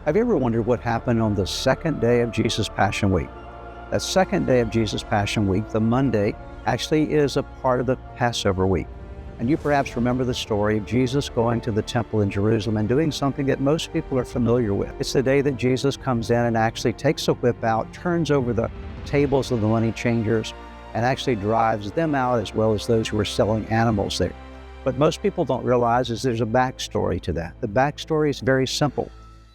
Have you ever wondered what happened on the second day of Jesus' Passion Week? That second day of Jesus' Passion Week, the Monday, actually is a part of the Passover week. And you perhaps remember the story of Jesus going to the temple in Jerusalem and doing something that most people are familiar with. It's the day that Jesus comes in and actually takes a whip out, turns over the tables of the money changers, and actually drives them out as well as those who are selling animals there. What most people don't realize is there's a backstory to that. The backstory is very simple.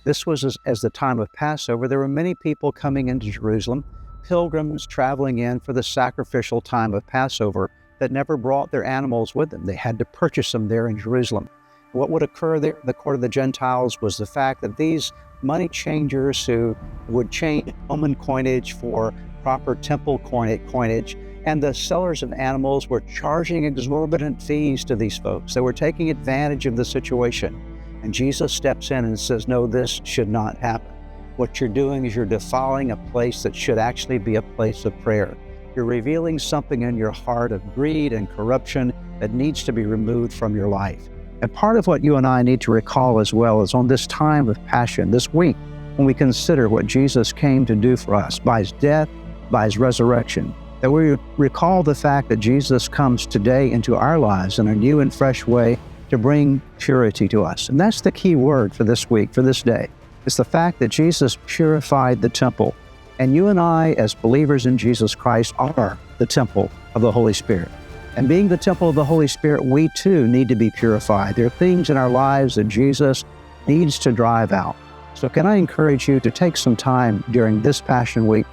This was as the time of Passover. There were many people coming into Jerusalem, pilgrims traveling in for the sacrificial time of Passover that never brought their animals with them. They had to purchase them there in Jerusalem. What would occur there in the court of the Gentiles was the fact that these money changers who would change Roman coinage for proper temple coinage, and the sellers of animals were charging exorbitant fees to these folks. They were taking advantage of the situation. And Jesus steps in and says, no, this should not happen. What you're doing is you're defiling a place that should actually be a place of prayer. You're revealing something in your heart of greed and corruption that needs to be removed from your life. And part of what you and I need to recall as well is on this time of passion, this week, when we consider what Jesus came to do for us by his death, by his resurrection, that we recall the fact that Jesus comes today into our lives in a new and fresh way to bring purity to us. And that's the key word for this week, for this day. It's the fact that Jesus purified the temple. And you and I, as believers in Jesus Christ, are the temple of the Holy Spirit. And being the temple of the Holy Spirit, we too need to be purified. There are things in our lives that Jesus needs to drive out. So can I encourage you to take some time during this Passion Week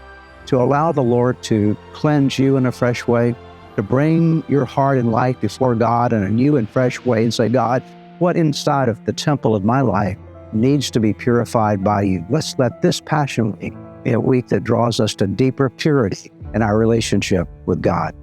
to allow the Lord to cleanse you in a fresh way, to bring your heart and life before God in a new and fresh way and say, God, what inside of the temple of my life needs to be purified by you? Let's let this Passion Week be a week that draws us to deeper purity in our relationship with God.